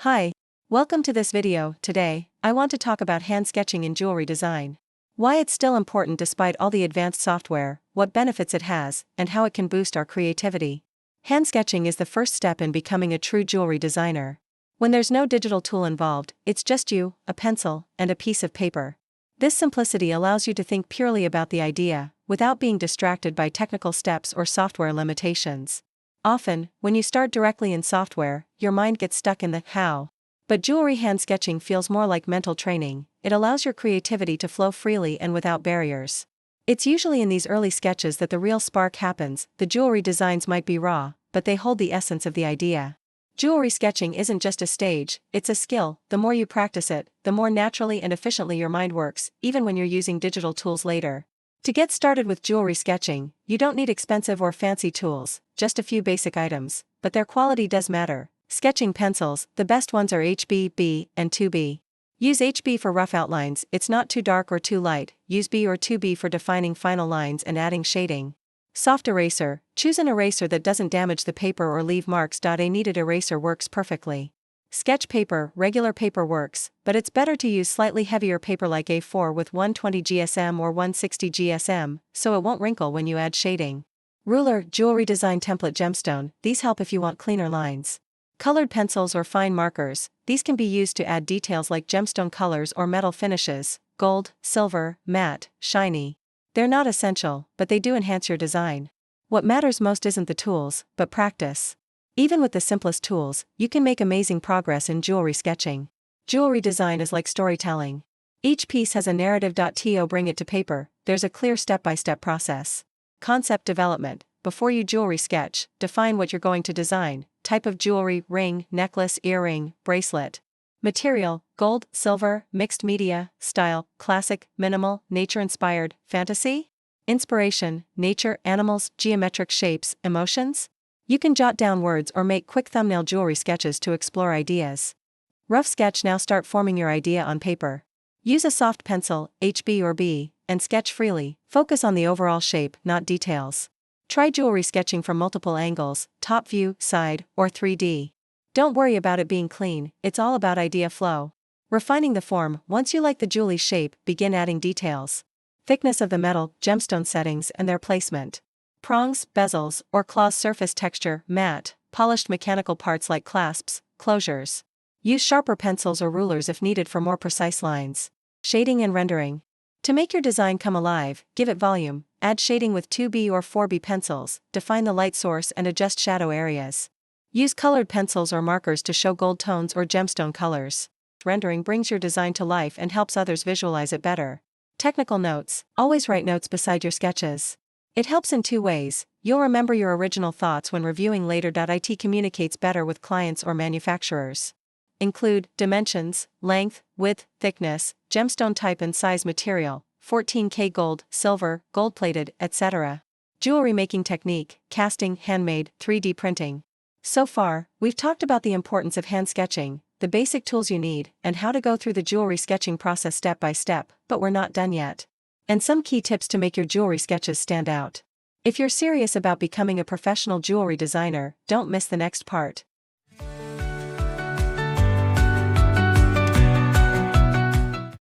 Hi, welcome to this video. Today, I want to talk about hand sketching in jewelry design. Why it's still important despite all the advanced software, what benefits it has, and how it can boost our creativity. Hand sketching is the first step in becoming a true jewelry designer. When there's no digital tool involved, it's just you, a pencil, and a piece of paper. This simplicity allows you to think purely about the idea, without being distracted by technical steps or software limitations. Often, when you start directly in software, your mind gets stuck in the how. But jewelry hand sketching feels more like mental training. It allows your creativity to flow freely and without barriers. It's usually in these early sketches that the real spark happens. The jewelry designs might be raw, but they hold the essence of the idea. Jewelry sketching isn't just a stage, it's a skill. The more you practice it, the more naturally and efficiently your mind works, even when you're using digital tools later. To get started with jewelry sketching, you don't need expensive or fancy tools, just a few basic items, but their quality does matter. Sketching pencils, the best ones are HB, B, and 2B. Use HB for rough outlines, it's not too dark or too light. Use B or 2B for defining final lines and adding shading. Soft eraser, choose an eraser that doesn't damage the paper or leave marks. A kneaded eraser works perfectly. Sketch paper, regular paper works, but it's better to use slightly heavier paper like A4 with 120 GSM or 160 GSM, so it won't wrinkle when you add shading. Ruler, jewelry design template gemstone, these help if you want cleaner lines. Colored pencils or fine markers, these can be used to add details like gemstone colors or metal finishes, gold, silver, matte, shiny. They're not essential, but they do enhance your design. What matters most isn't the tools, but practice. Even with the simplest tools, you can make amazing progress in jewelry sketching. Jewelry design is like storytelling. Each piece has a narrative. To bring it to paper, there's a clear step-by-step process. Concept development. Before you jewelry sketch, define what you're going to design. Type of jewelry, ring, necklace, earring, bracelet. Material, gold, silver, mixed media. Style, classic, minimal, nature-inspired, fantasy. Inspiration, nature, animals, geometric shapes, emotions. You can jot down words or make quick thumbnail jewelry sketches to explore ideas. Rough sketch. Now start forming your idea on paper. Use a soft pencil, HB or B, and sketch freely. Focus on the overall shape, not details. Try jewelry sketching from multiple angles, top view, side, or 3D. Don't worry about it being clean, it's all about idea flow. Refining the form. Once you like the jewelry shape, begin adding details. Thickness of the metal, gemstone settings and their placement. Prongs, bezels, or claws. Surface texture, matte, polished mechanical parts like clasps, closures. Use sharper pencils or rulers if needed for more precise lines. Shading and rendering. To make your design come alive, give it volume. Add shading with 2B or 4B pencils, define the light source and adjust shadow areas. Use colored pencils or markers to show gold tones or gemstone colors. Rendering brings your design to life and helps others visualize it better. Technical notes. Always write notes beside your sketches. It helps in two ways. You'll remember your original thoughts when reviewing later. It communicates better with clients or manufacturers. Include dimensions, length, width, thickness, gemstone type and size. Material, 14K gold, silver, gold-plated, etc. Jewelry making technique, casting, handmade, 3D printing. So far, we've talked about the importance of hand sketching, the basic tools you need, and how to go through the jewelry sketching process step by step, but we're not done yet. And some key tips to make your jewelry sketches stand out. If you're serious about becoming a professional jewelry designer, don't miss the next part.